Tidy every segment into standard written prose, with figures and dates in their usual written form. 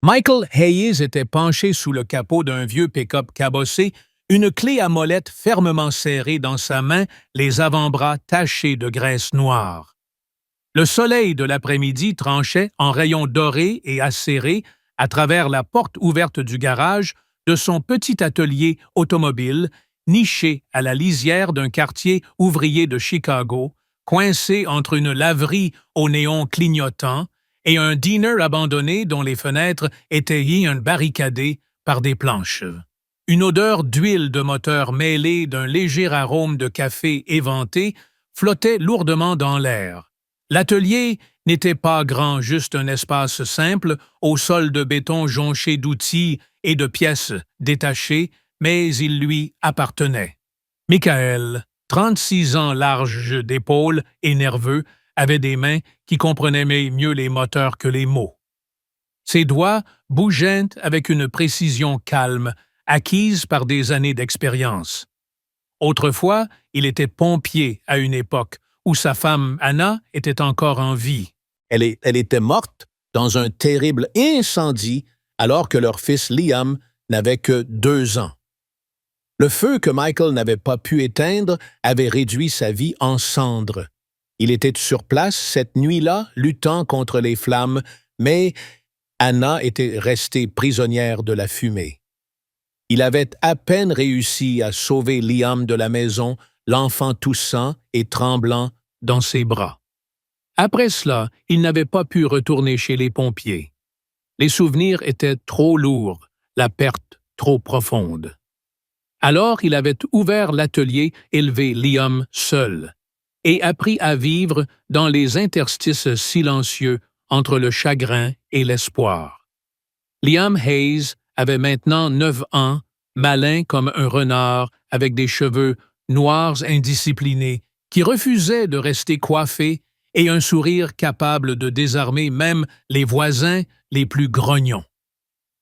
Michael Hayes était penché sous le capot d'un vieux pick-up cabossé, une clé à molette fermement serrée dans sa main, les avant-bras tachés de graisse noire. Le soleil de l'après-midi tranchait en rayons dorés et acérés à travers la porte ouverte du garage de son petit atelier automobile, niché à la lisière d'un quartier ouvrier de Chicago, coincé entre une laverie aux néons clignotants et un diner abandonné dont les fenêtres étaient barricadées par des planches. Une odeur d'huile de moteur mêlée d'un léger arôme de café éventé flottait lourdement dans l'air. L'atelier n'était pas grand, juste un espace simple, au sol de béton jonché d'outils et de pièces détachées, mais il lui appartenait. Michael, 36 ans large d'épaules et nerveux, avait des mains qui comprenaient mieux les moteurs que les mots. Ses doigts bougeaient avec une précision calme, acquise par des années d'expérience. Autrefois, il était pompier à une époque où sa femme Anna était encore en vie. Elle était morte dans un terrible incendie alors que leur fils Liam n'avait que 2 ans. Le feu que Michael n'avait pas pu éteindre avait réduit sa vie en cendres. Il était sur place cette nuit-là, luttant contre les flammes, mais Anna était restée prisonnière de la fumée. Il avait à peine réussi à sauver Liam de la maison, l'enfant toussant et tremblant dans ses bras. Après cela, il n'avait pas pu retourner chez les pompiers. Les souvenirs étaient trop lourds, la perte trop profonde. Alors il avait ouvert l'atelier, élevé Liam seul, et appris à vivre dans les interstices silencieux entre le chagrin et l'espoir. Liam Hayes avait maintenant 9 ans, malin comme un renard, avec des cheveux noirs indisciplinés, qui refusaient de rester coiffés et un sourire capable de désarmer même les voisins les plus grognons.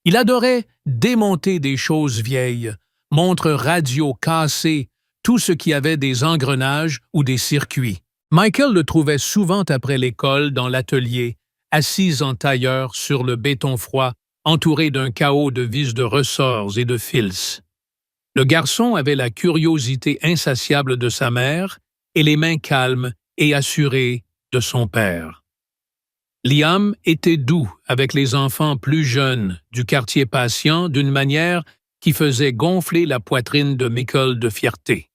Il adorait démonter des choses vieilles, montres radio cassées, tout ce qui avait des engrenages ou des circuits. Michael le trouvait souvent après l'école dans l'atelier, assis en tailleur sur le béton froid, entouré d'un chaos de vis de ressorts et de fils. Le garçon avait la curiosité insatiable de sa mère et les mains calmes et assurées de son père. Liam était doux avec les enfants plus jeunes du quartier patient d'une manière qui faisait gonfler la poitrine de Michael de fierté.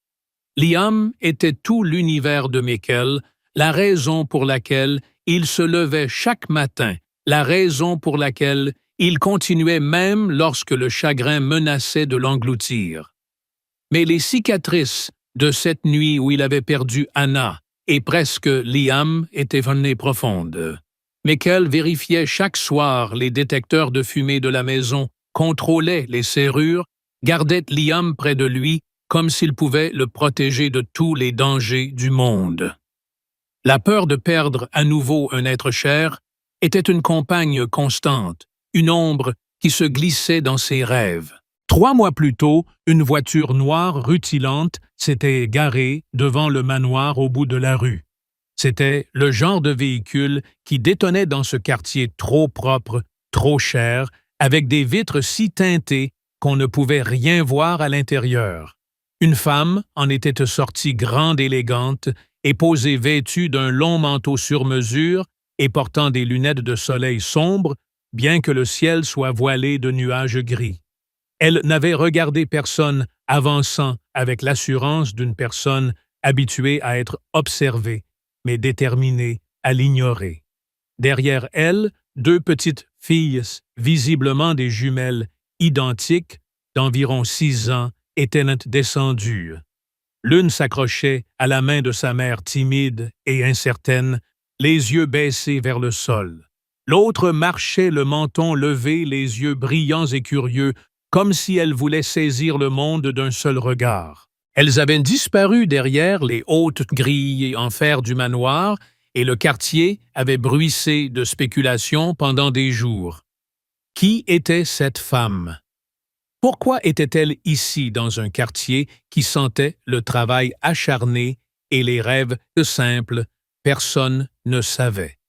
Liam était tout l'univers de Michael, la raison pour laquelle il se levait chaque matin, la raison pour laquelle il continuait même lorsque le chagrin menaçait de l'engloutir. Mais les cicatrices de cette nuit où il avait perdu Anna et presque Liam étaient venues profondes. Michael vérifiait chaque soir les détecteurs de fumée de la maison, contrôlait les serrures, gardait Liam près de lui comme s'il pouvait le protéger de tous les dangers du monde. La peur de perdre à nouveau un être cher était une compagne constante, une ombre qui se glissait dans ses rêves. 3 mois plus tôt, une voiture noire rutilante s'était garée devant le manoir au bout de la rue. C'était le genre de véhicule qui détonnait dans ce quartier trop propre, trop cher, avec des vitres si teintées qu'on ne pouvait rien voir à l'intérieur. Une femme en était sortie grande élégante et posée vêtue d'un long manteau sur mesure et portant des lunettes de soleil sombres, bien que le ciel soit voilé de nuages gris. Elle n'avait regardé personne avançant avec l'assurance d'une personne habituée à être observée, mais déterminée à l'ignorer. Derrière elle, 2 petites filles, visiblement des jumelles identiques, d'environ 6 ans, étaient descendues. L'une s'accrochait à la main de sa mère timide et incertaine, les yeux baissés vers le sol. L'autre marchait le menton levé, les yeux brillants et curieux, comme si elle voulait saisir le monde d'un seul regard. Elles avaient disparu derrière les hautes grilles en fer du manoir et le quartier avait bruissé de spéculations pendant des jours. Qui était cette femme? Pourquoi était-elle ici dans un quartier qui sentait le travail acharné et les rêves simples? Personne ne savait.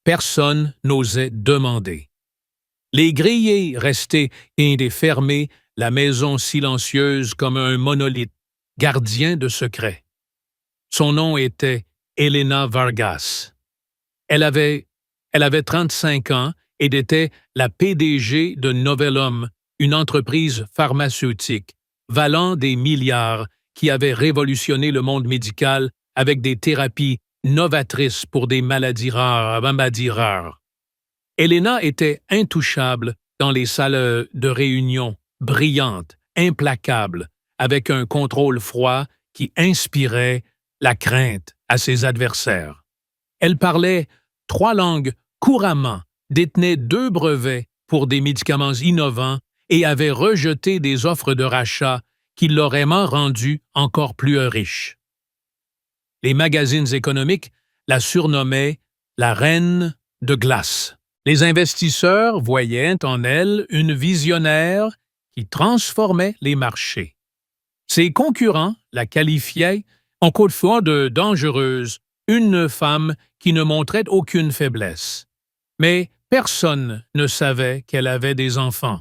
Personne n'osait demander. Les grillés restaient fermés, la maison silencieuse comme un monolithe, gardien de secrets. Son nom était Elena Vargas. Elle avait 35 ans et était la PDG de Novelum, une entreprise pharmaceutique, valant des milliards, qui avait révolutionné le monde médical avec des thérapies novatrices pour des maladies rares. Elena était intouchable dans les salles de réunion, brillante, implacable, avec un contrôle froid qui inspirait la crainte à ses adversaires. Elle parlait 3 langues couramment, détenait 2 brevets pour des médicaments innovants et avait rejeté des offres de rachat qui l'auraient rendu encore plus riche. Les magazines économiques la surnommaient la reine de glace. Les investisseurs voyaient en elle une visionnaire qui transformait les marchés. Ses concurrents la qualifiaient encore une fois de dangereuse, une femme qui ne montrait aucune faiblesse. Mais personne ne savait qu'elle avait des enfants.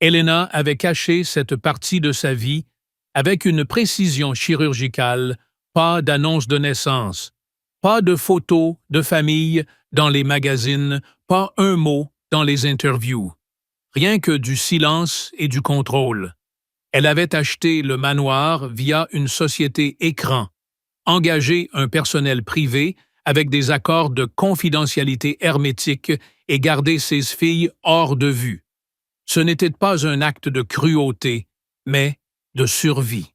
Elena avait caché cette partie de sa vie avec une précision chirurgicale, pas d'annonce de naissance, pas de photos de famille dans les magazines, pas un mot dans les interviews. Rien que du silence et du contrôle. Elle avait acheté le manoir via une société écran, engagé un personnel privé avec des accords de confidentialité hermétique et gardé ses filles hors de vue. Ce n'était pas un acte de cruauté, mais de survie.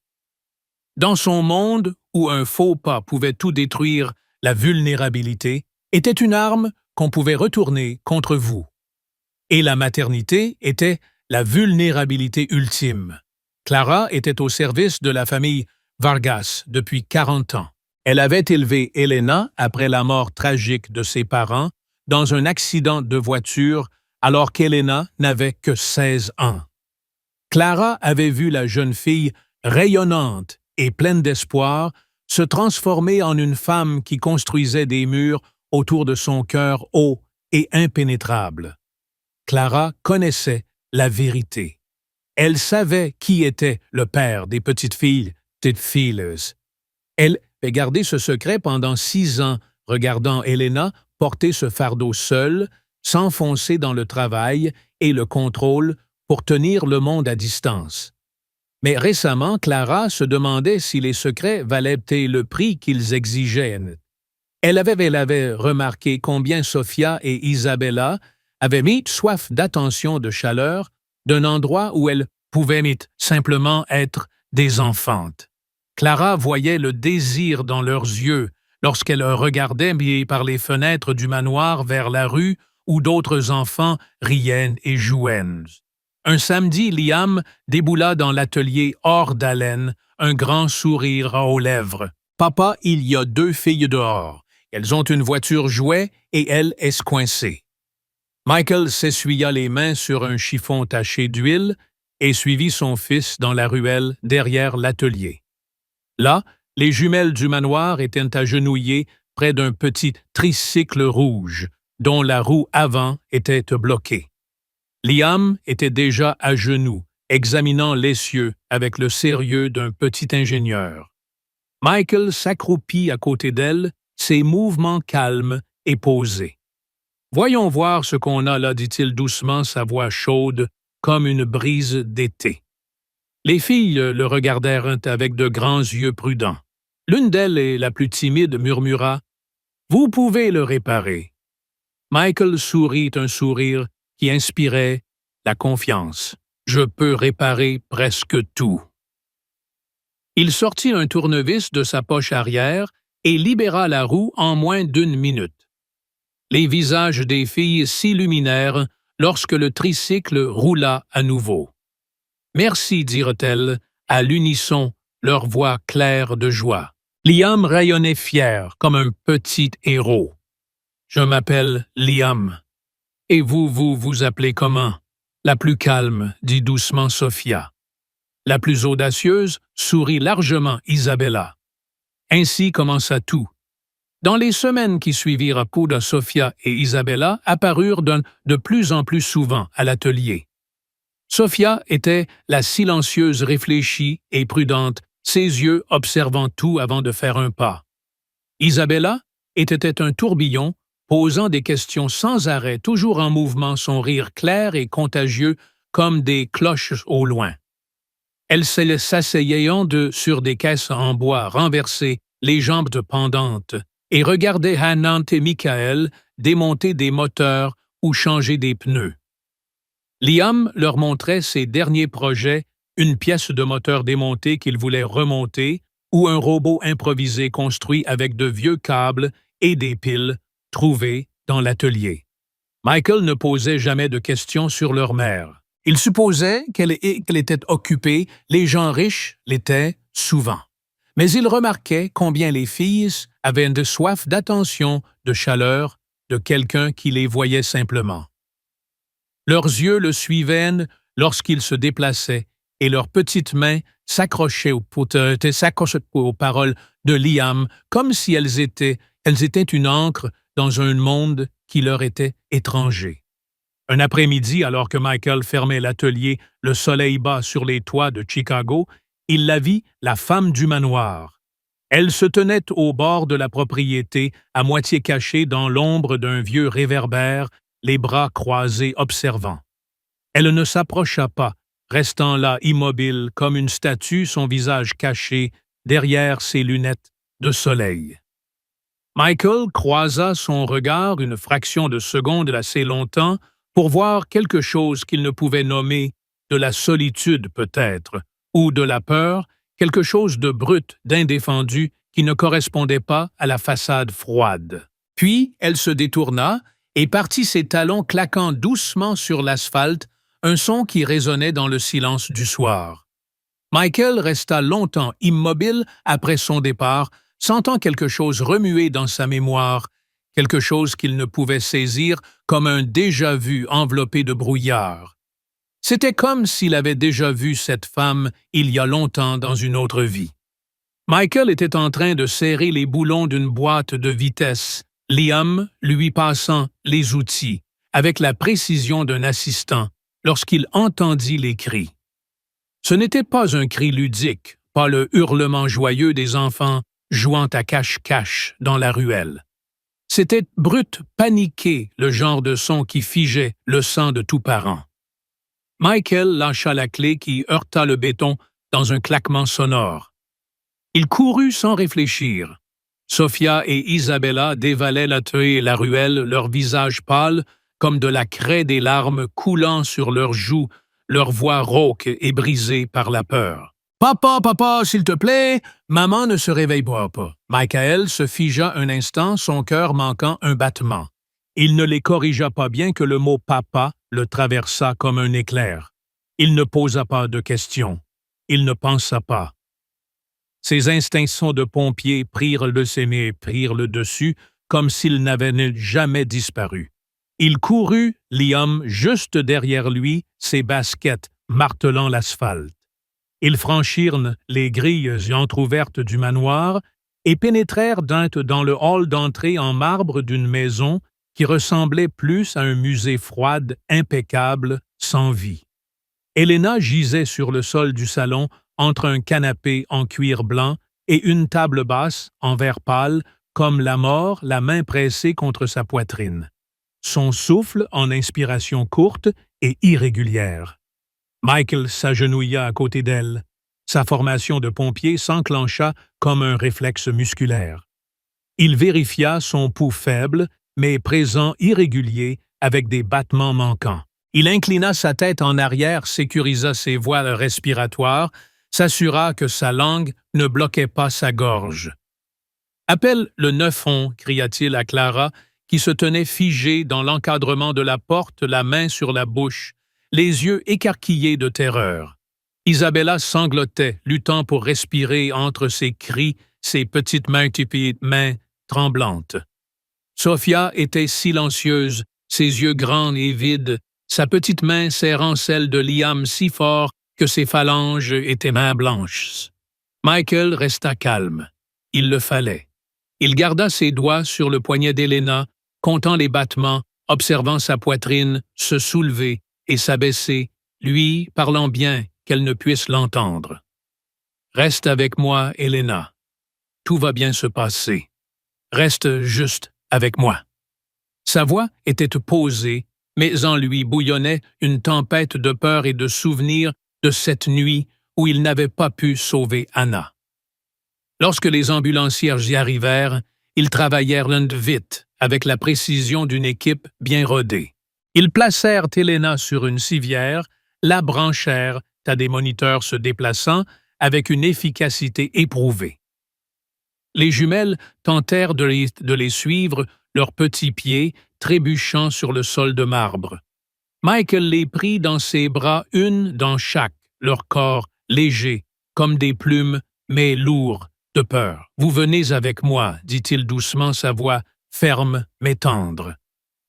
Dans son monde où un faux pas pouvait tout détruire, la vulnérabilité était une arme qu'on pouvait retourner contre vous. Et la maternité était la vulnérabilité ultime. Clara était au service de la famille Vargas depuis 40 ans. Elle avait élevé Elena après la mort tragique de ses parents dans un accident de voiture alors qu'Elena n'avait que 16 ans. Clara avait vu la jeune fille rayonnante et pleine d'espoir se transformer en une femme qui construisait des murs autour de son cœur haut et impénétrable. Clara connaissait la vérité. Elle savait qui était le père des petites filles. Elle avait gardé ce secret pendant 6 ans, regardant Elena porter ce fardeau seule, s'enfoncer dans le travail et le contrôle pour tenir le monde à distance. Mais récemment, Clara se demandait si les secrets valaient le prix qu'ils exigeaient. Elle avait remarqué combien Sofia et Isabella avaient mis soif d'attention, de chaleur, d'un endroit où elles pouvaient simplement être des enfantes. Clara voyait le désir dans leurs yeux lorsqu'elle regardait par les fenêtres du manoir vers la rue où d'autres enfants riaient et jouaient. Un samedi, Liam déboula dans l'atelier hors d'haleine, un grand sourire aux lèvres. « Papa, il y a 2 filles dehors. Elles ont une voiture jouet et elle est coincée. » Michael s'essuya les mains sur un chiffon taché d'huile et suivit son fils dans la ruelle derrière l'atelier. Là, les jumelles du manoir étaient agenouillées près d'un petit tricycle rouge, dont la roue avant était bloquée. Liam était déjà à genoux, examinant l'essieu avec le sérieux d'un petit ingénieur. Michael s'accroupit à côté d'elle, ses mouvements calmes et posés. « Voyons voir ce qu'on a là, dit-il doucement, sa voix chaude, comme une brise d'été. Les filles le regardèrent avec de grands yeux prudents. L'une d'elles, et la plus timide, murmura « Vous pouvez le réparer. » Michael sourit un sourire qui inspirait la confiance. « Je peux réparer presque tout. » Il sortit un tournevis de sa poche arrière et libéra la roue en moins d'1 minute. Les visages des filles s'illuminèrent lorsque le tricycle roula à nouveau. « Merci, dirent-elles, à l'unisson, leur voix claire de joie. Liam rayonnait fier, comme un petit héros. « Je m'appelle Liam. Et vous vous appelez comment? » La plus calme, dit doucement Sofia. La plus audacieuse sourit largement Isabella. Ainsi commença tout. Dans les semaines qui suivirent, Kuda, Sofia et Isabella apparurent de plus en plus souvent à l'atelier. Sofia était la silencieuse réfléchie et prudente, ses yeux observant tout avant de faire un pas. Isabella était un tourbillon, posant des questions sans arrêt, toujours en mouvement, son rire clair et contagieux comme des cloches au loin. Elle s'asseyait sur des caisses en bois renversées, les jambes pendantes, et regardait Hannah et Michael démonter des moteurs ou changer des pneus. Liam leur montrait ses derniers projets, une pièce de moteur démontée qu'il voulait remonter ou un robot improvisé construit avec de vieux câbles et des piles trouvés dans l'atelier. Michael ne posait jamais de questions sur leur mère. Il supposait qu'elle était occupée, les gens riches l'étaient souvent. Mais il remarquait combien les filles avaient de soif d'attention, de chaleur, de quelqu'un qui les voyait simplement. Leurs yeux le suivaient lorsqu'il se déplaçait et leurs petites mains s'accrochaient aux paroles de Liam comme si elles étaient une encre dans un monde qui leur était étranger. Un après-midi, alors que Michael fermait l'atelier, le soleil bas sur les toits de Chicago, il la vit, la femme du manoir. Elle se tenait au bord de la propriété, à moitié cachée dans l'ombre d'un vieux réverbère, les bras croisés observant. Elle ne s'approcha pas, restant là immobile comme une statue, son visage caché derrière ses lunettes de soleil. Michael croisa son regard une fraction de seconde assez longtemps pour voir quelque chose qu'il ne pouvait nommer de la solitude peut-être, ou de la peur, quelque chose de brut, d'indéfendu, qui ne correspondait pas à la façade froide. Puis elle se détourna et partit ses talons claquant doucement sur l'asphalte, un son qui résonnait dans le silence du soir. Michael resta longtemps immobile après son départ, sentant quelque chose remuer dans sa mémoire, quelque chose qu'il ne pouvait saisir comme un déjà-vu enveloppé de brouillard. C'était comme s'il avait déjà vu cette femme il y a longtemps dans une autre vie. Michael était en train de serrer les boulons d'une boîte de vitesse, Liam lui passant les outils, avec la précision d'un assistant, lorsqu'il entendit les cris. Ce n'était pas un cri ludique, pas le hurlement joyeux des enfants jouant à cache-cache dans la ruelle. C'était brut, paniqué, le genre de son qui figeait le sang de tout parent. Michael lâcha la clé qui heurta le béton dans un claquement sonore. Il courut sans réfléchir. Sofia et Isabella dévalaient l'atelier et la ruelle, leurs visages pâles, comme de la craie des larmes coulant sur leurs joues, leur voix rauque et brisée par la peur. « Papa, papa, s'il te plaît! » Maman ne se réveillera pas. Michael se figea un instant, son cœur manquant un battement. Il ne les corrigea pas bien que le mot « papa » le traversa comme un éclair. Il ne posa pas de questions. Il ne pensa pas. Ses instinctions de pompier prirent le dessus, comme s'ils n'avaient jamais disparu. Il courut, Liam, juste derrière lui, ses baskets martelant l'asphalte. Ils franchirent les grilles entr'ouvertes du manoir et pénétrèrent dans le hall d'entrée en marbre d'une maison qui ressemblait plus à un musée froide, impeccable, sans vie. Helena gisait sur le sol du salon entre un canapé en cuir blanc et une table basse en verre pâle, comme la mort, la main pressée contre sa poitrine. Son souffle en inspiration courte et irrégulière. Michael s'agenouilla à côté d'elle. Sa formation de pompier s'enclencha comme un réflexe musculaire. Il vérifia son pouls faible, mais présent irrégulier, avec des battements manquants. Il inclina sa tête en arrière, sécurisa ses voies respiratoires, s'assura que sa langue ne bloquait pas sa gorge. « Appelle le 911 » cria-t-il à Clara, qui se tenait figée dans l'encadrement de la porte, la main sur la bouche, les yeux écarquillés de terreur. Isabella sanglotait, luttant pour respirer entre ses cris, ses petites mains tremblantes. Sofia était silencieuse, ses yeux grands et vides, sa petite main serrant celle de Liam si fort que ses phalanges étaient mains blanches. Michael resta calme. Il le fallait. Il garda ses doigts sur le poignet d'Helena, comptant les battements, observant sa poitrine se soulever et s'abaisser, lui parlant bien qu'elle ne puisse l'entendre. « Reste avec moi, Helena. Tout va bien se passer. Reste juste avec moi. » Sa voix était posée, mais en lui bouillonnait une tempête de peur et de souvenirs de cette nuit où il n'avait pas pu sauver Anna. Lorsque les ambulanciers y arrivèrent, ils travaillèrent vite, avec la précision d'une équipe bien rodée. Ils placèrent Helena sur une civière, la branchèrent à des moniteurs se déplaçant avec une efficacité éprouvée. Les jumelles tentèrent de les suivre, leurs petits pieds trébuchant sur le sol de marbre. Michael les prit dans ses bras, une dans chaque, leur corps léger, comme des plumes, mais lourds de peur. « Vous venez avec moi, » dit-il doucement, sa voix ferme mais tendre.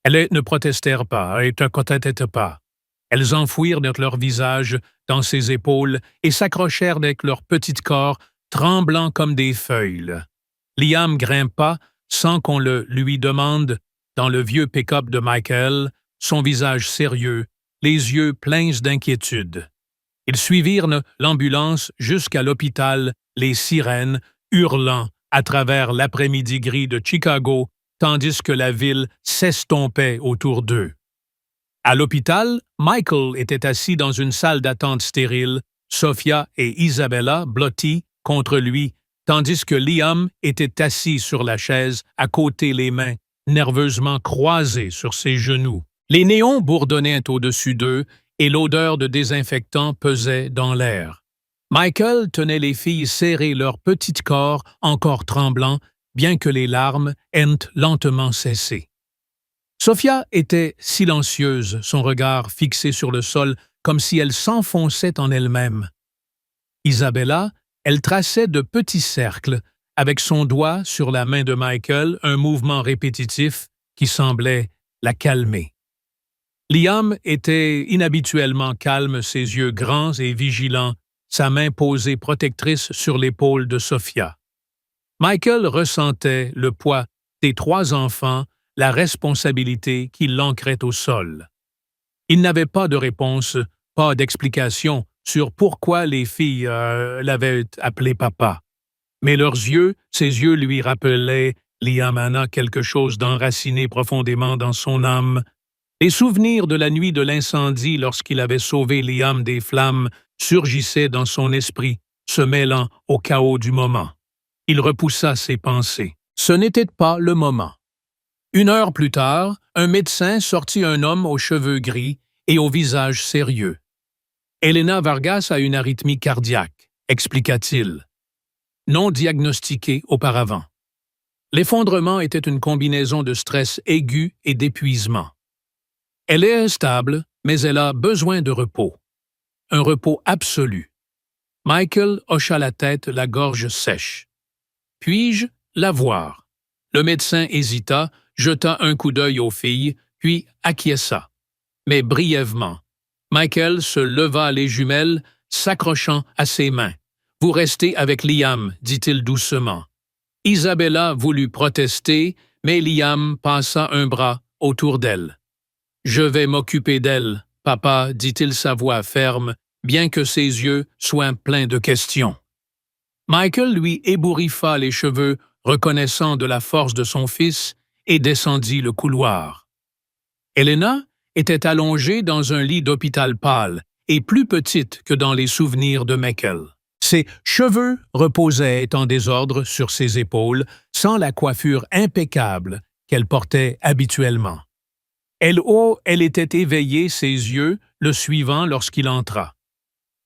Elles ne protestèrent pas et ne contestaient pas. Elles enfouirent leur visage dans ses épaules et s'accrochèrent avec leur petit corps, tremblant comme des feuilles. Liam grimpa, sans qu'on le lui demande, dans le vieux pick-up de Michael, son visage sérieux, les yeux pleins d'inquiétude. Ils suivirent l'ambulance jusqu'à l'hôpital, les sirènes, hurlant à travers l'après-midi gris de Chicago, tandis que la ville s'estompait autour d'eux. À l'hôpital, Michael était assis dans une salle d'attente stérile, Sophia et Isabella blotties contre lui, tandis que Liam était assis sur la chaise, à côté les mains, nerveusement croisées sur ses genoux. Les néons bourdonnaient au-dessus d'eux et l'odeur de désinfectant pesait dans l'air. Michael tenait les filles serrées leurs petits corps encore tremblants, bien que les larmes aient lentement cessé. Sophia était silencieuse, son regard fixé sur le sol, comme si elle s'enfonçait en elle-même. Isabella, elle traçait de petits cercles, avec son doigt sur la main de Michael, un mouvement répétitif qui semblait la calmer. Liam était inhabituellement calme, ses yeux grands et vigilants, sa main posée protectrice sur l'épaule de Sophia. Michael ressentait le poids des 3 enfants, la responsabilité qui l'ancrait au sol. Il n'avait pas de réponse, pas d'explication sur pourquoi les filles l'avaient appelé papa. Mais ses yeux lui rappelaient, Liam Anna, quelque chose d'enraciné profondément dans son âme. Les souvenirs de la nuit de l'incendie lorsqu'il avait sauvé Liam des flammes surgissaient dans son esprit, se mêlant au chaos du moment. Il repoussa ses pensées. Ce n'était pas le moment. 1 heure plus tard, un médecin sortit un homme aux cheveux gris et au visage sérieux. « Helena Vargas a une arythmie cardiaque », expliqua-t-il, non diagnostiquée auparavant. L'effondrement était une combinaison de stress aigu et d'épuisement. Elle est stable, mais elle a besoin de repos. Un repos absolu. Michael hocha la tête, la gorge sèche. « Puis-je la voir ?» Le médecin hésita, jeta un coup d'œil aux filles, puis acquiesça. Mais brièvement. Michael se leva les jumelles, s'accrochant à ses mains. « Vous restez avec Liam, » dit-il doucement. Isabella voulut protester, mais Liam passa un bras autour d'elle. « Je vais m'occuper d'elle, papa, » dit-il sa voix ferme, bien que ses yeux soient pleins de questions. Michael lui ébouriffa les cheveux, reconnaissant de la force de son fils, et descendit le couloir. Helena était allongée dans un lit d'hôpital pâle et plus petite que dans les souvenirs de Michael. Ses cheveux reposaient en désordre sur ses épaules, sans la coiffure impeccable qu'elle portait habituellement. Elle était éveillée, ses yeux le suivant lorsqu'il entra.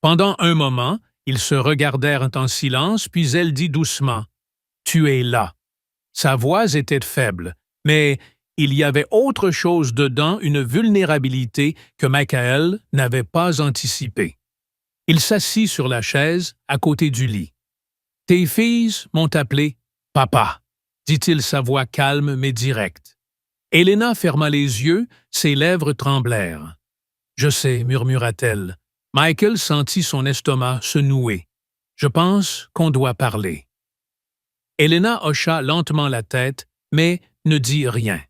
Pendant un moment, ils se regardèrent en silence, puis elle dit doucement « Tu es là ». Sa voix était faible, mais il y avait autre chose dedans, une vulnérabilité que Michael n'avait pas anticipée. Il s'assit sur la chaise à côté du lit. « Tes filles m'ont appelé « Papa », dit-il sa voix calme mais directe. Helena ferma les yeux, ses lèvres tremblèrent. « Je sais », murmura-t-elle. Michael sentit son estomac se nouer. « Je pense qu'on doit parler. » Helena hocha lentement la tête, mais ne dit rien.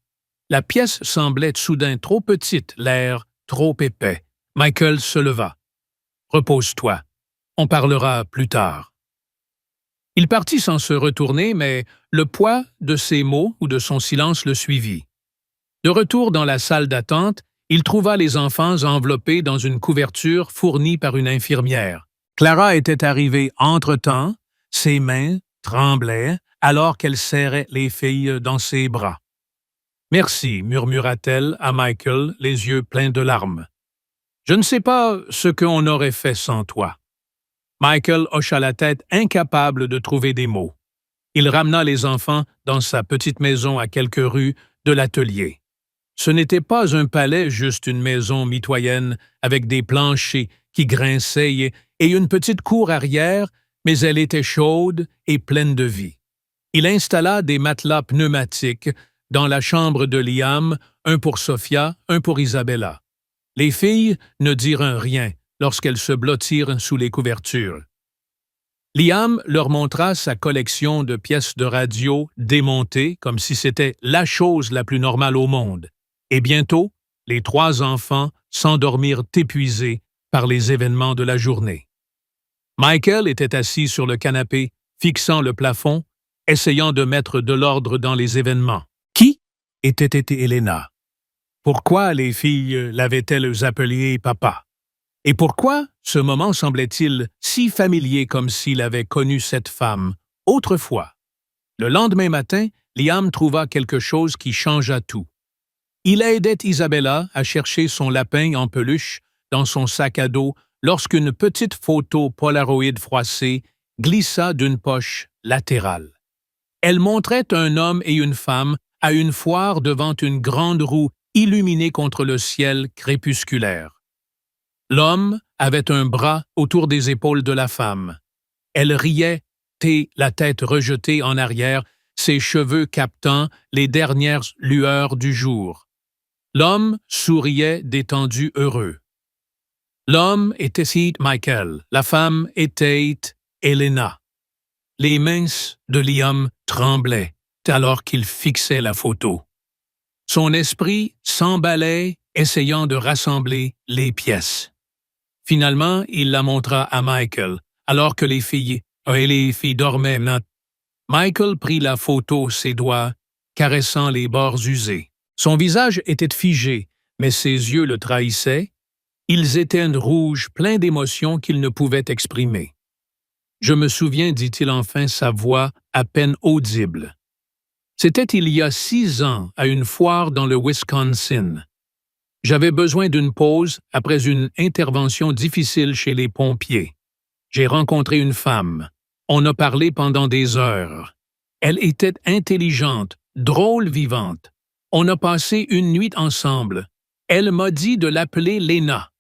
La pièce semblait soudain trop petite, l'air trop épais. Michael se leva. « Repose-toi. On parlera plus tard. » Il partit sans se retourner, mais le poids de ses mots ou de son silence le suivit. De retour dans la salle d'attente, il trouva les enfants enveloppés dans une couverture fournie par une infirmière. Clara était arrivée entre-temps, ses mains tremblaient alors qu'elle serrait les filles dans ses bras. « Merci, » murmura-t-elle à Michael, les yeux pleins de larmes. « Je ne sais pas ce qu'on aurait fait sans toi. » Michael hocha la tête, incapable de trouver des mots. Il ramena les enfants dans sa petite maison à quelques rues de l'atelier. Ce n'était pas un palais, juste une maison mitoyenne avec des planchers qui grinçaient et une petite cour arrière, mais elle était chaude et pleine de vie. Il installa des matelas pneumatiques dans la chambre de Liam, un pour Sophia, un pour Isabella. Les filles ne dirent rien lorsqu'elles se blottirent sous les couvertures. Liam leur montra sa collection de pièces de radio démontées comme si c'était la chose la plus normale au monde. Et bientôt, les 3 enfants s'endormirent épuisés par les événements de la journée. Michael était assis sur le canapé, fixant le plafond, essayant de mettre de l'ordre dans les événements. Qui était Helena? Pourquoi les filles l'avaient-elles appelé papa? Et pourquoi ce moment semblait-il si familier comme s'il avait connu cette femme autrefois? Le lendemain matin, Liam trouva quelque chose qui changea tout. Il aidait Isabella à chercher son lapin en peluche dans son sac à dos lorsqu'une petite photo Polaroid froissée glissa d'une poche latérale. Elle montrait un homme et une femme à une foire devant une grande roue illuminée contre le ciel crépusculaire. L'homme avait un bras autour des épaules de la femme. Elle riait, la tête rejetée en arrière, ses cheveux captant les dernières lueurs du jour. L'homme souriait détendu heureux. L'homme était Michael, la femme était Helena. Les mains de Liam tremblaient alors qu'il fixait la photo. Son esprit s'emballait, essayant de rassembler les pièces. Finalement, il la montra à Michael, alors que les filles dormaient. Michael prit la photo, ses doigts, caressant les bords usés. Son visage était figé, mais ses yeux le trahissaient. Ils étaient rouges, pleins d'émotions qu'il ne pouvait exprimer. « Je me souviens, dit-il enfin, sa voix à peine audible. C'était il y a 6 ans, à une foire dans le Wisconsin. J'avais besoin d'une pause après une intervention difficile chez les pompiers. J'ai rencontré une femme. On a parlé pendant des heures. Elle était intelligente, drôle vivante. On a passé une nuit ensemble. Elle m'a dit de l'appeler Lena.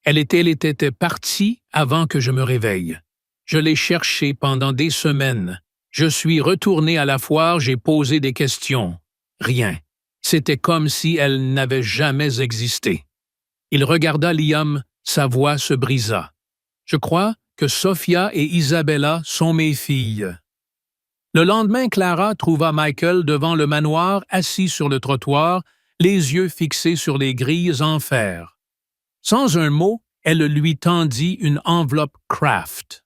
Elle était partie avant que je me réveille. Je l'ai cherchée pendant des semaines. Je suis retourné à la foire, j'ai posé des questions. Rien. C'était comme si elle n'avait jamais existé. Il regarda Liam, sa voix se brisa. Je crois que Sophia et Isabella sont mes filles. Le lendemain, Clara trouva Michael devant le manoir, assis sur le trottoir, les yeux fixés sur les grilles en fer. Sans un mot, elle lui tendit une enveloppe Kraft.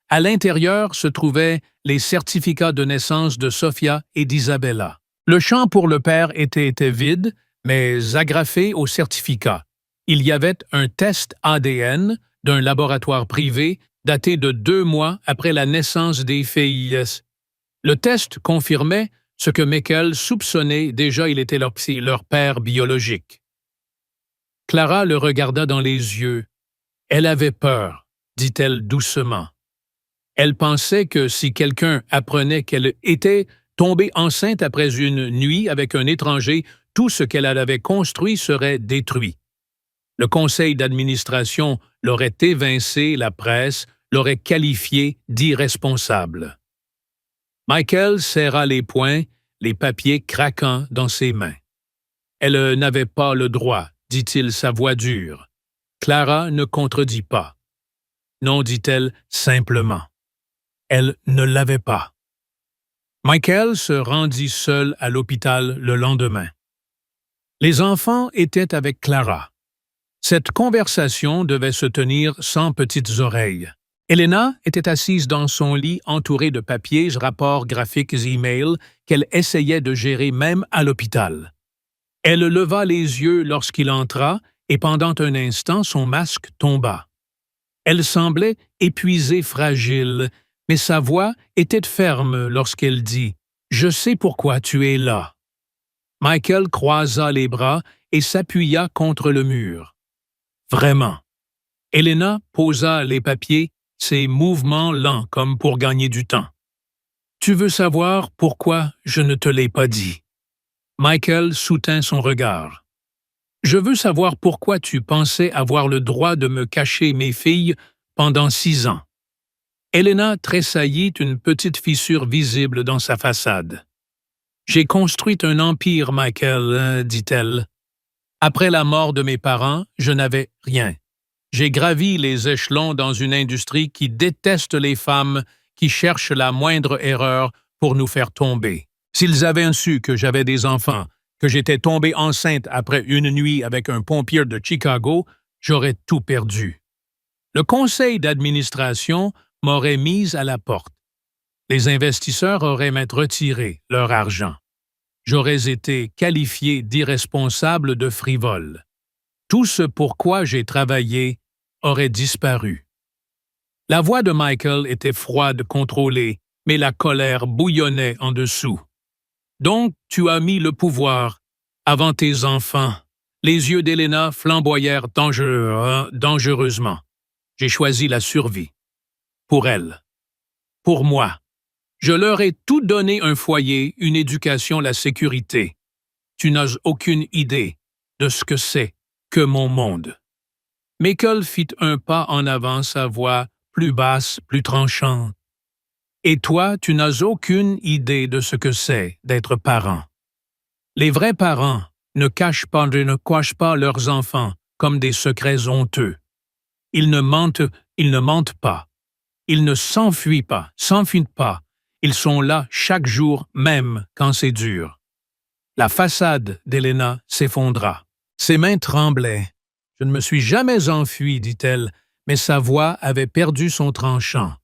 À l'intérieur se trouvaient les certificats de naissance de Sophia et d'Isabella. Le champ pour le père était vide, mais agrafé au certificat. Il y avait un test ADN d'un laboratoire privé daté de 2 mois après la naissance des filles. Le test confirmait ce que Michael soupçonnait déjà, il était leur père biologique. Clara le regarda dans les yeux. Elle avait peur, dit-elle doucement. Elle pensait que si quelqu'un apprenait qu'elle était tombée enceinte après une nuit avec un étranger, tout ce qu'elle avait construit serait détruit. Le conseil d'administration l'aurait évincé, la presse l'aurait qualifié d'irresponsable. Michael serra les poings, les papiers craquant dans ses mains. Elle n'avait pas le droit, dit-il, sa voix dure. Clara ne contredit pas. Non, dit-elle simplement. Elle ne l'avait pas. Michael se rendit seul à l'hôpital le lendemain. Les enfants étaient avec Clara. Cette conversation devait se tenir sans petites oreilles. Elena était assise dans son lit entourée de papiers, rapports graphiques et emails qu'elle essayait de gérer même à l'hôpital. Elle leva les yeux lorsqu'il entra et pendant un instant son masque tomba. Elle semblait épuisée, fragile, mais sa voix était ferme lorsqu'elle dit « Je sais pourquoi tu es là ». Michael croisa les bras et s'appuya contre le mur. Vraiment. Elena posa les papiers, ses mouvements lents comme pour gagner du temps. « Tu veux savoir pourquoi je ne te l'ai pas dit ?» Michael soutint son regard. « Je veux savoir pourquoi tu pensais avoir le droit de me cacher mes filles pendant 6 ans. » Elena tressaillit, une petite fissure visible dans sa façade. « J'ai construit un empire, Michael, dit-elle. Après la mort de mes parents, je n'avais rien. J'ai gravi les échelons dans une industrie qui déteste les femmes, qui cherche la moindre erreur pour nous faire tomber. S'ils avaient su que j'avais des enfants, que j'étais tombée enceinte après une nuit avec un pompier de Chicago, j'aurais tout perdu. Le conseil d'administration m'aurait mise à la porte. Les investisseurs auraient m'être retiré leur argent. J'aurais été qualifié d'irresponsable, de frivole. Tout ce pourquoi j'ai travaillé aurait disparu. » La voix de Michael était froide, contrôlée, mais la colère bouillonnait en dessous. « Donc, tu as mis le pouvoir avant tes enfants. » Les yeux d'Elena flamboyèrent dangereusement. J'ai choisi la survie. Pour elle. Pour moi. Je leur ai tout donné, un foyer, une éducation, la sécurité. Tu n'as aucune idée de ce que c'est que mon monde. Michael fit un pas en avant, sa voix plus basse, plus tranchante. Et toi, tu n'as aucune idée de ce que c'est d'être parent. Les vrais parents ne cachent pas leurs enfants comme des secrets honteux. Ils ne mentent pas. Ils ne s'enfuient pas. Ils sont là chaque jour, même quand c'est dur. La façade d'Elena s'effondra. Ses mains tremblaient. « Je ne me suis jamais enfuie, dit-elle, mais sa voix avait perdu son tranchant.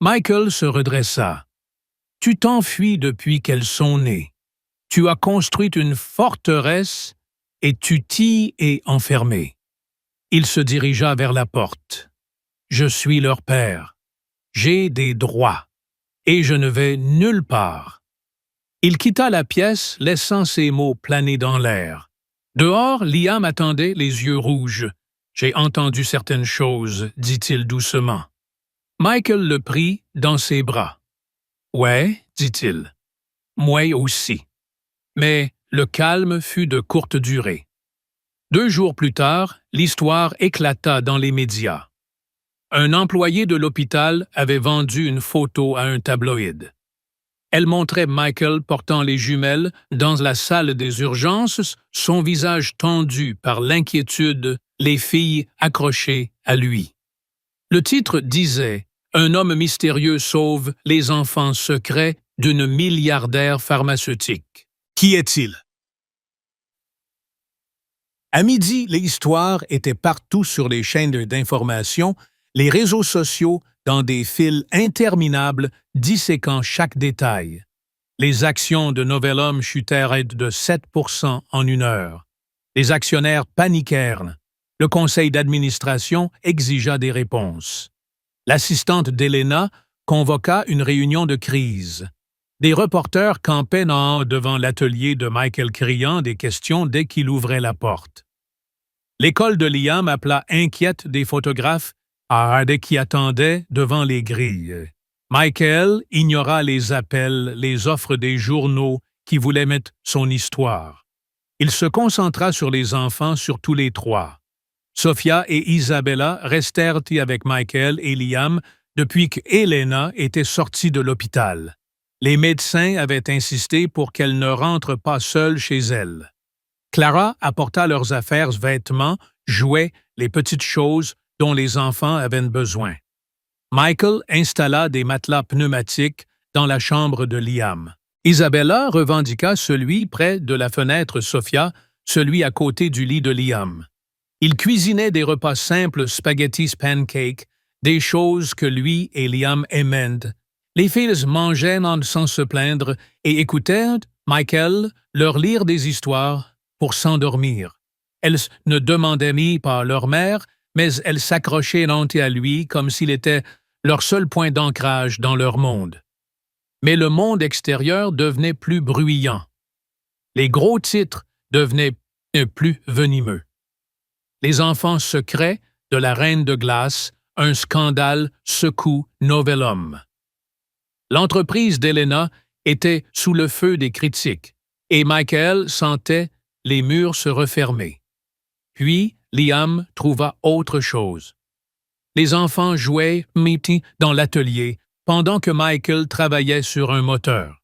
Michael se redressa. « Tu t'enfuis depuis qu'elles sont nées. Tu as construit une forteresse et tu t'y es enfermé. » Il se dirigea vers la porte. « Je suis leur père. J'ai des droits. Et je ne vais nulle part. » Il quitta la pièce, laissant ces mots planer dans l'air. Dehors, Liam attendait, les yeux rouges. « J'ai entendu certaines choses, » dit-il doucement. Michael le prit dans ses bras. « Ouais, » dit-il. « Moi aussi. » Mais le calme fut de courte durée. 2 jours plus tard, l'histoire éclata dans les médias. Un employé de l'hôpital avait vendu une photo à un tabloïd. Elle montrait Michael portant les jumelles dans la salle des urgences, son visage tendu par l'inquiétude, les filles accrochées à lui. Le titre disait « Un homme mystérieux sauve les enfants secrets d'une milliardaire pharmaceutique. » Qui est-il? À midi, l'histoire était partout sur les chaînes d'information, les réseaux sociaux, dans des fils interminables disséquant chaque détail. Les actions de Novel chutèrent de 7% en 1 heure. Les actionnaires paniquèrent. Le conseil d'administration exigea des réponses. L'assistante d'Elena convoqua une réunion de crise. Des reporters campaient devant l'atelier de Michael criant des questions dès qu'il ouvrait la porte. L'école de Liam appela inquiète des photographes qui attendaient devant les grilles. Michael ignora les appels, les offres des journaux qui voulaient mettre son histoire. Il se concentra sur les enfants, sur tous les 3. Sophia et Isabella restèrent avec Michael et Liam depuis que Elena était sortie de l'hôpital. Les médecins avaient insisté pour qu'elle ne rentre pas seule chez elle. Clara apporta leurs affaires, vêtements, jouets, les petites choses dont les enfants avaient besoin. Michael installa des matelas pneumatiques, dans la chambre de Liam. Isabella revendiqua celui près de la fenêtre Sophia, celui à côté du lit de Liam. Il cuisinait des repas simples, spaghettis pancakes, des choses que lui et Liam aimaient. Les filles mangeaient sans se plaindre et écoutaient Michael leur lire des histoires pour s'endormir. Elles ne demandaient mis par leur mère, mais elles s'accrochaient à lui comme s'il était leur seul point d'ancrage dans leur monde. Mais le monde extérieur devenait plus bruyant. Les gros titres devenaient plus venimeux. Les enfants secrets de la Reine de Glace, un scandale secoue Novellum. L'entreprise d'Helena était sous le feu des critiques, et Michael sentait les murs se refermer. Puis, Liam trouva autre chose. Les enfants jouaient dans l'atelier, pendant que Michael travaillait sur un moteur.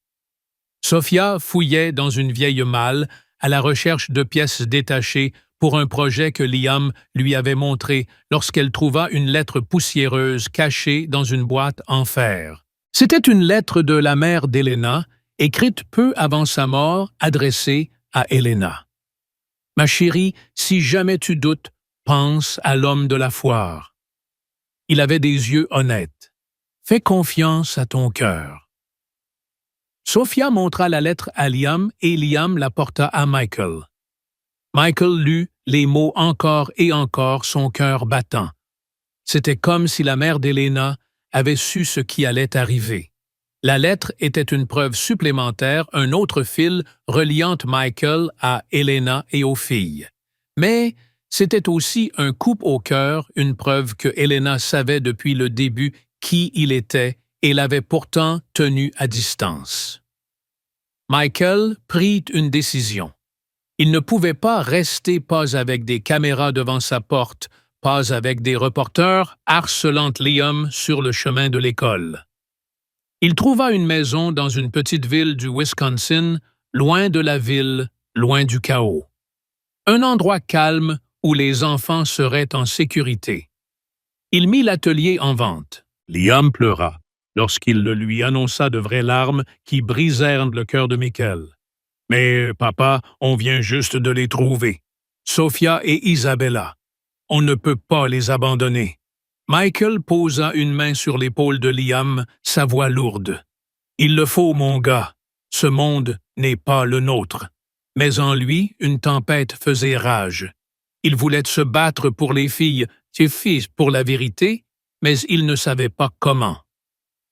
Sophia fouillait dans une vieille malle à la recherche de pièces détachées pour un projet que Liam lui avait montré lorsqu'elle trouva une lettre poussiéreuse cachée dans une boîte en fer. C'était une lettre de la mère d'Helena, écrite peu avant sa mort, adressée à Helena. « Ma chérie, si jamais tu doutes, pense à l'homme de la foire. Il avait des yeux honnêtes. Fais confiance à ton cœur. » Sophia montra la lettre à Liam et Liam la porta à Michael. Michael lut les mots encore et encore, son cœur battant. C'était comme si la mère d'Helena avait su ce qui allait arriver. La lettre était une preuve supplémentaire, un autre fil reliant Michael à Helena et aux filles. Mais c'était aussi un coup au cœur, une preuve que Helena savait depuis le début qui il était et l'avait pourtant tenu à distance. Michael prit une décision. Il ne pouvait pas rester pas avec des caméras devant sa porte, pas avec des reporters harcelant Liam sur le chemin de l'école. Il trouva une maison dans une petite ville du Wisconsin, loin de la ville, loin du chaos. Un endroit calme où les enfants seraient en sécurité. Il mit l'atelier en vente. Liam pleura lorsqu'il le lui annonça de vraies larmes qui brisèrent le cœur de Michael. « Mais, papa, on vient juste de les trouver. Sophia et Isabella. On ne peut pas les abandonner. » Michael posa une main sur l'épaule de Liam, sa voix lourde. « Il le faut, mon gars. Ce monde n'est pas le nôtre. » Mais en lui, une tempête faisait rage. Il voulait se battre pour les filles, ses fils pour la vérité, mais il ne savait pas comment.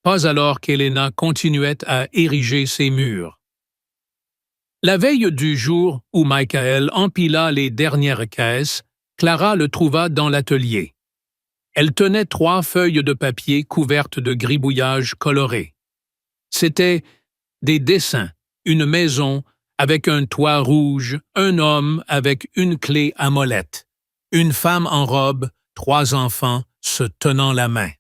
Pas alors qu'Helena continuait à ériger ses murs. La veille du jour où Michael empila les dernières caisses, Clara le trouva dans l'atelier. Elle tenait 3 feuilles de papier couvertes de gribouillages colorés. C'étaient des dessins, une maison avec un toit rouge, un homme avec une clé à molette, une femme en robe, 3 enfants se tenant la main.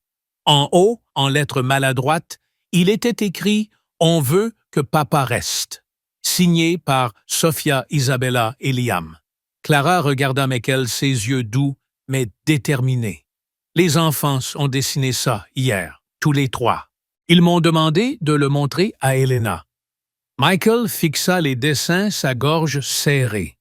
En haut, en lettres maladroites, il était écrit « On veut que papa reste », signé par Sophia, Isabella et Liam. Clara regarda Michael, ses yeux doux, mais déterminés. « Les enfants ont dessiné ça hier, tous les 3. Ils m'ont demandé de le montrer à Helena. » Michael fixa les dessins, sa gorge serrée.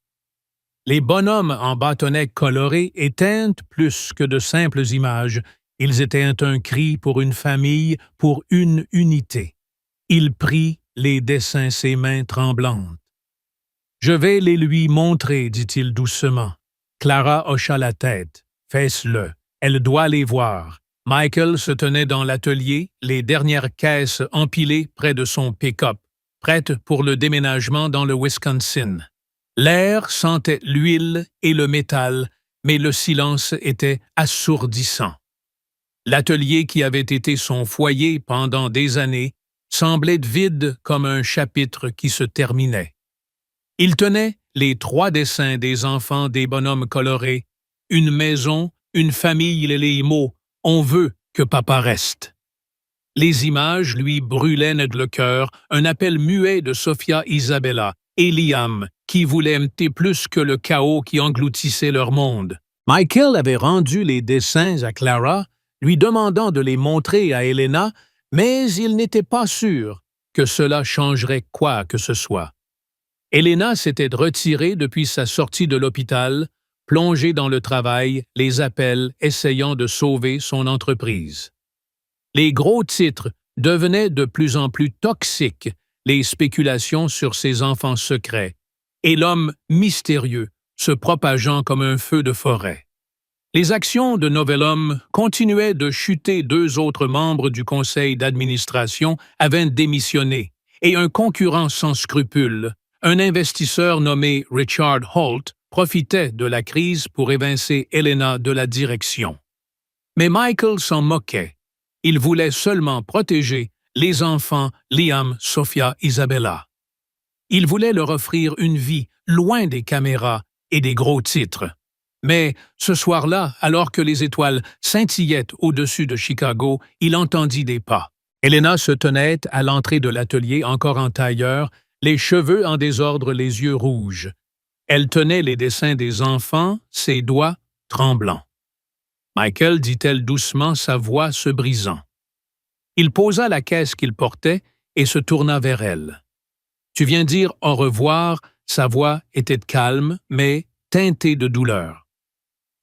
Les bonhommes en bâtonnets colorés étaient plus que de simples images. Ils étaient un cri pour une famille, pour une unité. Il prit les dessins, ses mains tremblantes. « Je vais les lui montrer, dit-il doucement. Clara hocha la tête. « Fais-le. Elle doit les voir. » Michael se tenait dans l'atelier, les dernières caisses empilées près de son pick-up, prêtes pour le déménagement dans le Wisconsin. L'air sentait l'huile et le métal, mais le silence était assourdissant. L'atelier qui avait été son foyer pendant des années semblait vide comme un chapitre qui se terminait. Il tenait les 3 dessins des enfants des bonhommes colorés, une maison, une famille et les mots « On veut que papa reste ». Les images lui brûlaient le cœur, un appel muet de Sophia Isabella et Liam qui voulaient aimer plus que le chaos qui engloutissait leur monde. Michael avait rendu les dessins à Clara, lui demandant de les montrer à Helena, mais il n'était pas sûr que cela changerait quoi que ce soit. Elena s'était retirée depuis sa sortie de l'hôpital, plongée dans le travail, les appels, essayant de sauver son entreprise. Les gros titres devenaient de plus en plus toxiques, les spéculations sur ses enfants secrets, et l'homme mystérieux se propageant comme un feu de forêt. Les actions de Novellum continuaient de chuter. 2 autres membres du conseil d'administration avaient démissionné, et un concurrent sans scrupules, un investisseur nommé Richard Holt, profitait de la crise pour évincer Elena de la direction. Mais Michael s'en moquait. Il voulait seulement protéger les enfants Liam, Sophia, Isabella. Il voulait leur offrir une vie loin des caméras et des gros titres. Mais ce soir-là, alors que les étoiles scintillaient au-dessus de Chicago, il entendit des pas. Elena se tenait à l'entrée de l'atelier encore en tailleur, les cheveux en désordre, les yeux rouges. Elle tenait les dessins des enfants, ses doigts tremblants. « Michael, dit-elle doucement, sa voix se brisant. Il posa la caisse qu'il portait et se tourna vers elle. « Tu viens dire au revoir », sa voix était calme, mais teintée de douleur.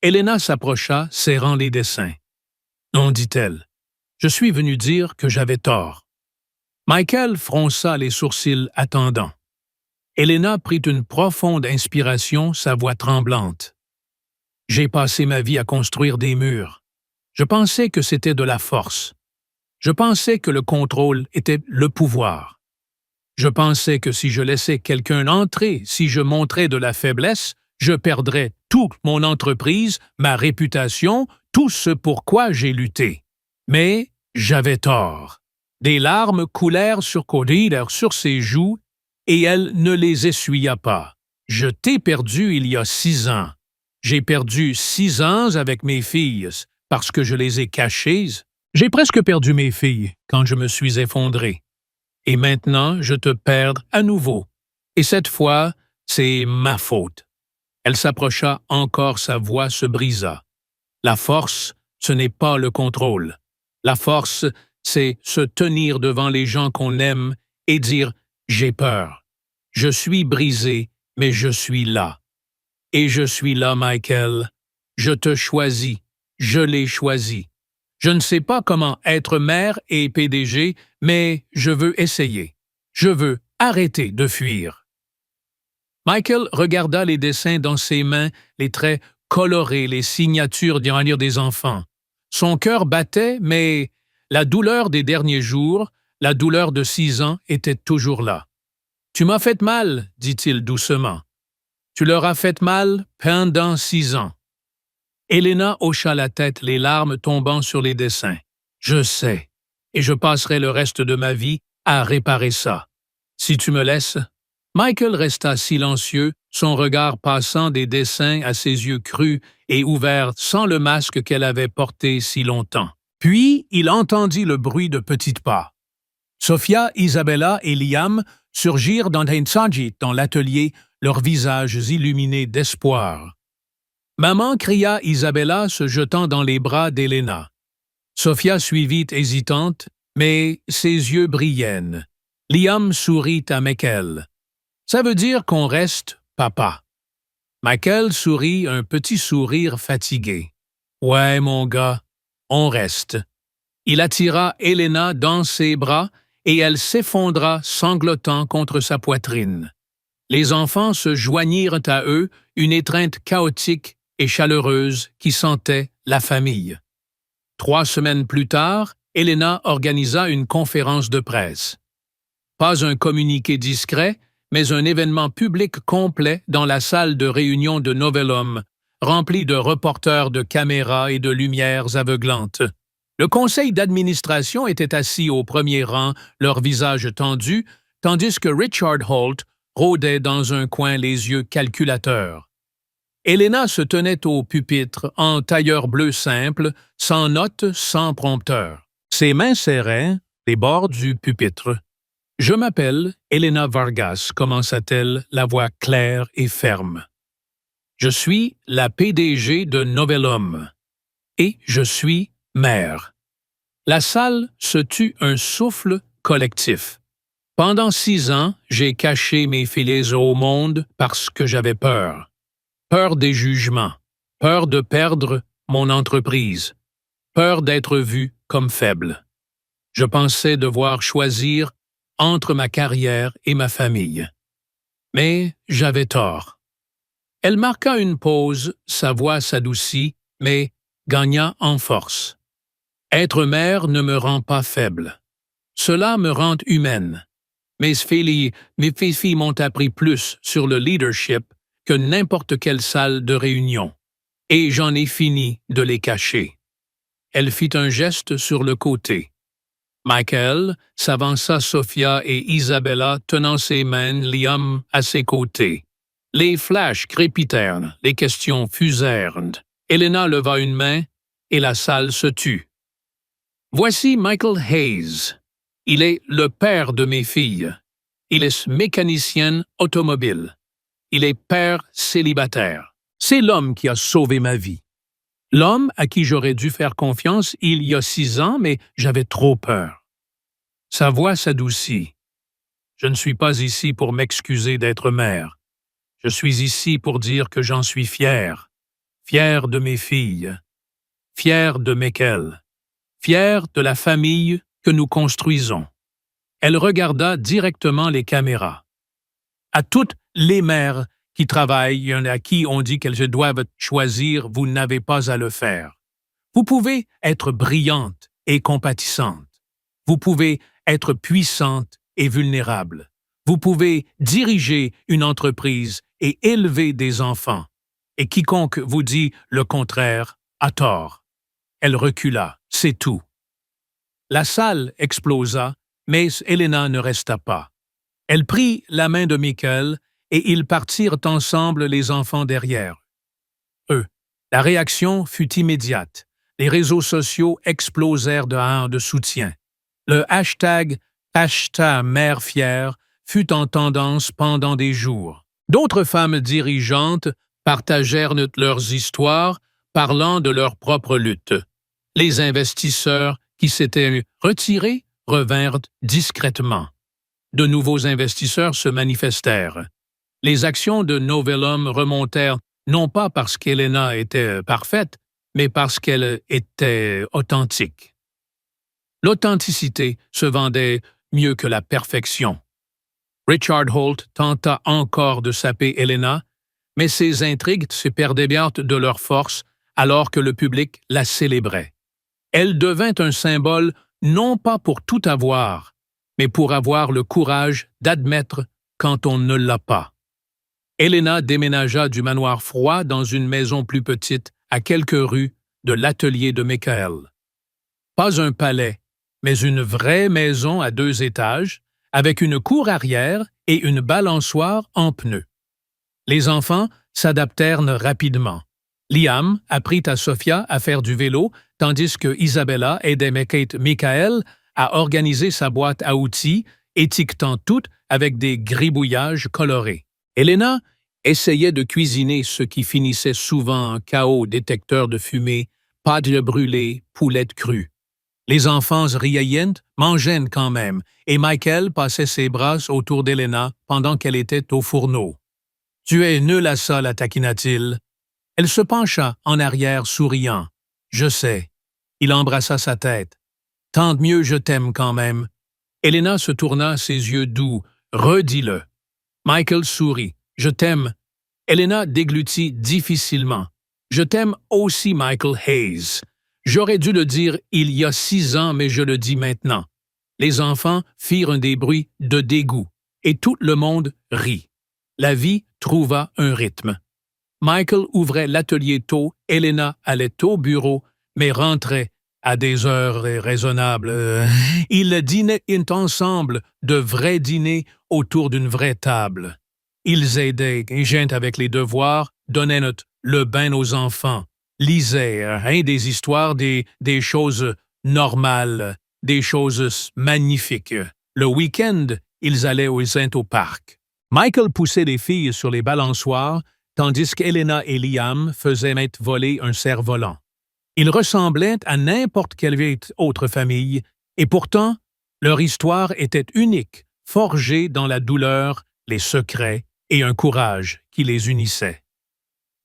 Elena s'approcha, serrant les dessins. « Non, dit-elle, je suis venue dire que j'avais tort. » Michael fronça les sourcils attendant. Elena prit une profonde inspiration, sa voix tremblante. « J'ai passé ma vie à construire des murs. Je pensais que c'était de la force. Je pensais que le contrôle était le pouvoir. Je pensais que si je laissais quelqu'un entrer, si je montrais de la faiblesse, je perdrais toute mon entreprise, ma réputation, tout ce pour quoi j'ai lutté. Mais j'avais tort. » Des larmes coulèrent sur ses joues, et elle ne les essuya pas. « Je t'ai perdu il y a 6 ans. J'ai perdu 6 ans avec mes filles, parce que je les ai cachées. J'ai presque perdu mes filles quand je me suis effondré. Et maintenant, je te perds à nouveau. Et cette fois, c'est ma faute. » Elle s'approcha encore, sa voix se brisa. « La force, ce n'est pas le contrôle. La force, c'est se tenir devant les gens qu'on aime et dire « j'ai peur. Je suis brisé, mais je suis là. Et je suis là, Michael. Je te choisis. Je l'ai choisi. Je ne sais pas comment être mère et PDG, mais je veux essayer. Je veux arrêter de fuir. » Michael regarda les dessins dans ses mains, les traits colorés, les signatures des enfants. Son cœur battait, mais la douleur des derniers jours, la douleur de 6 ans, était toujours là. « Tu m'as fait mal, » dit-il doucement. « Tu leur as fait mal pendant 6 ans. » Elena hocha la tête, les larmes tombant sur les dessins. « Je sais, et je passerai le reste de ma vie à réparer ça. Si tu me laisses... » Michael resta silencieux, son regard passant des dessins à ses yeux crus et ouverts sans le masque qu'elle avait porté si longtemps. Puis il entendit le bruit de petites pas. Sophia, Isabella et Liam surgirent dans l'atelier, leurs visages illuminés d'espoir. Maman, cria Isabella, se jetant dans les bras d'Elena. Sophia suivit hésitante, mais ses yeux brillaient. Liam sourit à Michael. « Ça veut dire qu'on reste, papa. » Michael sourit un petit sourire fatigué. « Ouais, mon gars, on reste. » Il attira Elena dans ses bras et elle s'effondra sanglotant contre sa poitrine. Les enfants se joignirent à eux, une étreinte chaotique et chaleureuse qui sentait la famille. 3 semaines plus tard, Elena organisa une conférence de presse. Pas un communiqué discret, mais un événement public complet dans la salle de réunion de Novellum, rempli de reporters de caméras et de lumières aveuglantes. Le conseil d'administration était assis au premier rang, leurs visages tendus, tandis que Richard Holt rôdait dans un coin les yeux calculateurs. Elena se tenait au pupitre, en tailleur bleu simple, sans notes, sans prompteur. Ses mains serraient les bords du pupitre. « Je m'appelle Elena Vargas », commença-t-elle, la voix claire et ferme. « Je suis la PDG de Novellum. Et je suis mère. La salle se tut un souffle collectif. Pendant 6 ans, j'ai caché mes filets au monde parce que j'avais peur. Peur des jugements, peur de perdre mon entreprise, peur d'être vu comme faible. Je pensais devoir choisir entre ma carrière et ma famille. Mais j'avais tort. Elle marqua une pause, sa voix s'adoucit, mais gagna en force. Être mère ne me rend pas faible. Cela me rend humaine. Mes filles m'ont appris plus sur le leadership que n'importe quelle salle de réunion, et j'en ai fini de les cacher. Elle fit un geste sur le côté. Michael s'avança Sophia et Isabella tenant ses mains, Liam à ses côtés. Les flashs crépitèrent, les questions fusèrent. Helena leva une main et la salle se tut. Voici Michael Hayes. Il est le père de mes filles. Il est mécanicien automobile. Il est père célibataire. C'est l'homme qui a sauvé ma vie. L'homme à qui j'aurais dû faire confiance il y a 6 ans, mais j'avais trop peur. Sa voix s'adoucit. Je ne suis pas ici pour m'excuser d'être mère. Je suis ici pour dire que j'en suis fier. Fier de mes filles. Fier de Michael. Fier de la famille que nous construisons. Elle regarda directement les caméras. À toutes les mères qui travaillent, à qui on dit qu'elles doivent choisir, vous n'avez pas à le faire. Vous pouvez être brillante et compatissante. Vous pouvez être puissante et vulnérable. Vous pouvez diriger une entreprise et élever des enfants. Et quiconque vous dit le contraire a tort. Elle recula, c'est tout. La salle explosa, mais Helena ne resta pas. Elle prit la main de Michael et ils partirent ensemble, les enfants derrière eux. La réaction fut immédiate. Les réseaux sociaux explosèrent de soutien. Le hashtag #mère fière fut en tendance pendant des jours. D'autres femmes dirigeantes partagèrent leurs histoires, parlant de leur propre lutte. Les investisseurs qui s'étaient retirés revinrent discrètement. De nouveaux investisseurs se manifestèrent. Les actions de Novellum remontèrent non pas parce qu'Helena était parfaite, mais parce qu'elle était authentique. L'authenticité se vendait mieux que la perfection. Richard Holt tenta encore de saper Helena, mais ses intrigues se perdaient bien de leur force alors que le public la célébrait. Elle devint un symbole non pas pour tout avoir, mais pour avoir le courage d'admettre quand on ne l'a pas. Helena déménagea du manoir froid dans une maison plus petite à quelques rues de l'atelier de Michael. Pas un palais, mais une vraie maison à 2 étages, avec une cour arrière et une balançoire en pneus. Les enfants s'adaptèrent rapidement. Liam apprit à Sophia à faire du vélo, tandis que Isabella aidait Michael à organiser sa boîte à outils, étiquetant tout avec des gribouillages colorés. Helena essayait de cuisiner ce qui finissait souvent en chaos, détecteur de fumée, pâtes brûlées, poulettes crues. Les enfants riaient, mangeaient quand même, et Michael passait ses bras autour d'Helena pendant qu'elle était au fourneau. « Tu es nulle à ça, la taquina-t-il. » Elle se pencha en arrière, souriant. « Je sais. » Il embrassa sa tête. « Tant mieux, je t'aime quand même. » Helena se tourna, ses yeux doux. « Redis-le. » Michael sourit. « Je t'aime. » Helena déglutit difficilement. « Je t'aime aussi, Michael Hayes. J'aurais dû le dire il y a 6 ans, mais je le dis maintenant. » Les enfants firent des bruits de dégoût, et tout le monde rit. La vie trouva un rythme. Michael ouvrait l'atelier tôt, Helena allait au bureau, mais rentrait à des heures raisonnables. Ils dînaient ensemble, de vrais dîners autour d'une vraie table. Ils aidaient avec les devoirs, donnaient le bain aux enfants, lisaient des histoires, des choses normales, des choses magnifiques. Le week-end, ils allaient au parc. Michael poussait les filles sur les balançoires, tandis qu'Helena et Liam faisaient voler un cerf-volant. Ils ressemblaient à n'importe quelle autre famille, et pourtant, leur histoire était unique, forgée dans la douleur, les secrets et un courage qui les unissait.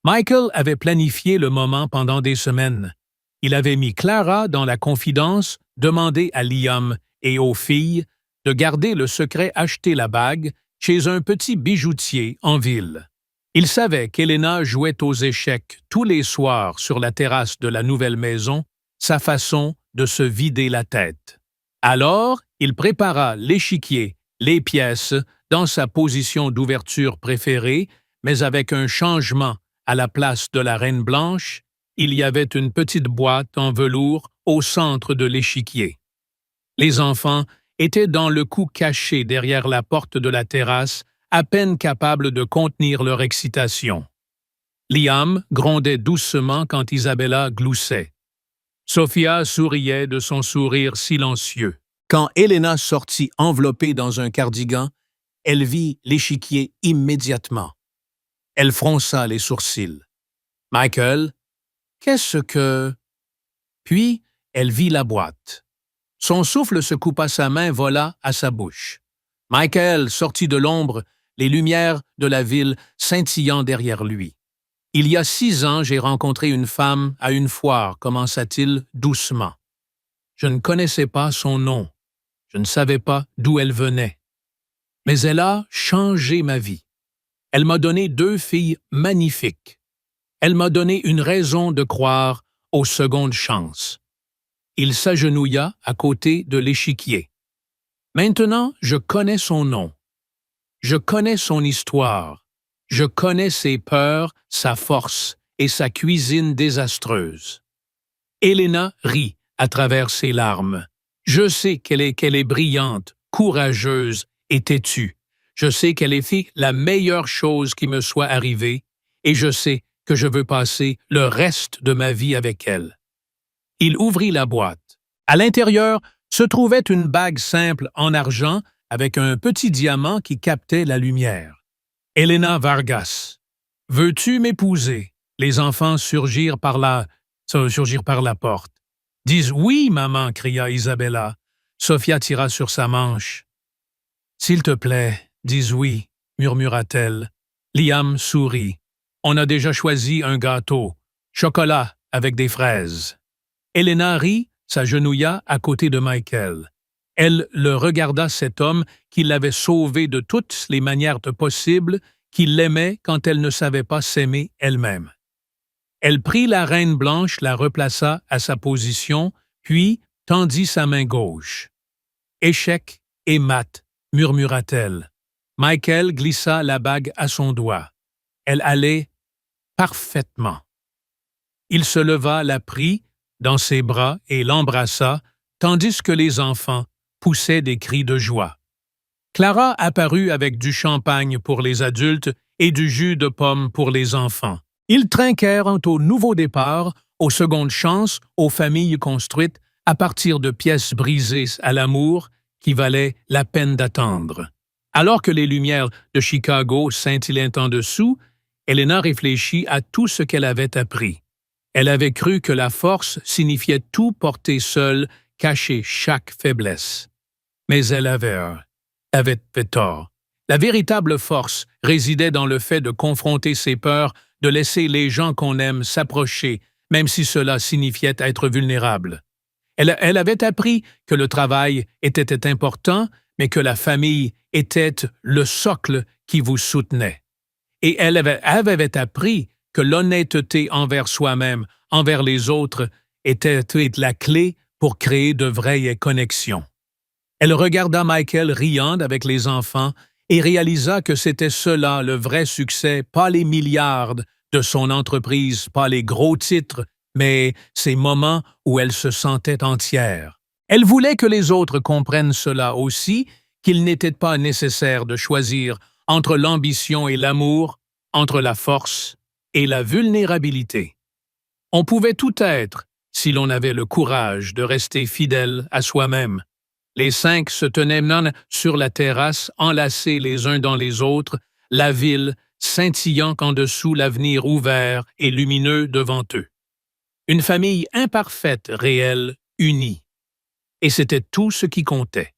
Michael avait planifié le moment pendant des semaines. Il avait mis Clara dans la confidence, demandé à Liam et aux filles de garder le secret acheter la bague chez un petit bijoutier en ville. Il savait qu'Helena jouait aux échecs tous les soirs sur la terrasse de la nouvelle maison, sa façon de se vider la tête. Alors, il prépara l'échiquier, les pièces, dans sa position d'ouverture préférée, mais avec un changement. À la place de la Reine Blanche, il y avait une petite boîte en velours au centre de l'échiquier. Les enfants étaient dans le cou caché derrière la porte de la terrasse, à peine capables de contenir leur excitation. Liam grondait doucement quand Isabella gloussait. Sophia souriait de son sourire silencieux. Quand Helena sortit enveloppée dans un cardigan, elle vit l'échiquier immédiatement. Elle fronça les sourcils. « Michael, qu'est-ce que… » Puis, elle vit la boîte. Son souffle se coupa, sa main vola à sa bouche. Michael sortit de l'ombre, les lumières de la ville scintillant derrière lui. « Il y a 6 ans, j'ai rencontré une femme à une foire, commença-t-il doucement. Je ne connaissais pas son nom. Je ne savais pas d'où elle venait. Mais elle a changé ma vie. Elle m'a donné 2 filles magnifiques. Elle m'a donné une raison de croire aux secondes chances. » Il s'agenouilla à côté de l'échiquier. « Maintenant, je connais son nom. Je connais son histoire. Je connais ses peurs, sa force et sa cuisine désastreuse. » Helena rit à travers ses larmes. « Je sais qu'elle est brillante, courageuse et têtue. Je sais qu'elle est fait la meilleure chose qui me soit arrivée, et je sais que je veux passer le reste de ma vie avec elle. » Il ouvrit la boîte. À l'intérieur se trouvait une bague simple en argent avec un petit diamant qui captait la lumière. « Helena Vargas, veux-tu m'épouser? » Les enfants surgirent par la porte. « Dis oui, maman » cria Isabella. Sophia tira sur sa manche. « S'il te plaît, dis oui » murmura-t-elle. Liam sourit. « On a déjà choisi un gâteau. Chocolat avec des fraises. » Helena rit, s'agenouilla à côté de Michael. Elle le regarda, cet homme qui l'avait sauvée de toutes les manières possibles, qui l'aimait quand elle ne savait pas s'aimer elle-même. Elle prit la Reine Blanche, la replaça à sa position, puis tendit sa main gauche. « Échec et mat » murmura-t-elle. Michael glissa la bague à son doigt. Elle allait parfaitement. Il se leva, la prit dans ses bras et l'embrassa, tandis que les enfants poussaient des cris de joie. Clara apparut avec du champagne pour les adultes et du jus de pomme pour les enfants. Ils trinquèrent au nouveau départ, aux secondes chances, aux familles construites à partir de pièces brisées à l'amour qui valaient la peine d'attendre. Alors que les lumières de Chicago scintillaient en dessous, Helena réfléchit à tout ce qu'elle avait appris. Elle avait cru que la force signifiait tout porter seule, cacher chaque faiblesse. Mais elle avait tort. La véritable force résidait dans le fait de confronter ses peurs, de laisser les gens qu'on aime s'approcher, même si cela signifiait être vulnérable. Elle avait appris que le travail était important, mais que la famille était le socle qui vous soutenait. Et elle avait appris que l'honnêteté envers soi-même, envers les autres, était la clé pour créer de vraies connexions. Elle regarda Michael riant avec les enfants et réalisa que c'était cela le vrai succès, pas les milliards de son entreprise, pas les gros titres, mais ces moments où elle se sentait entière. Elle voulait que les autres comprennent cela aussi, qu'il n'était pas nécessaire de choisir entre l'ambition et l'amour, entre la force et la vulnérabilité. On pouvait tout être si l'on avait le courage de rester fidèle à soi-même. Les 5 se tenaient sur la terrasse, enlacés les uns dans les autres, la ville scintillant qu'en dessous l'avenir ouvert et lumineux devant eux. Une famille imparfaite, réelle, unie. Et c'était tout ce qui comptait.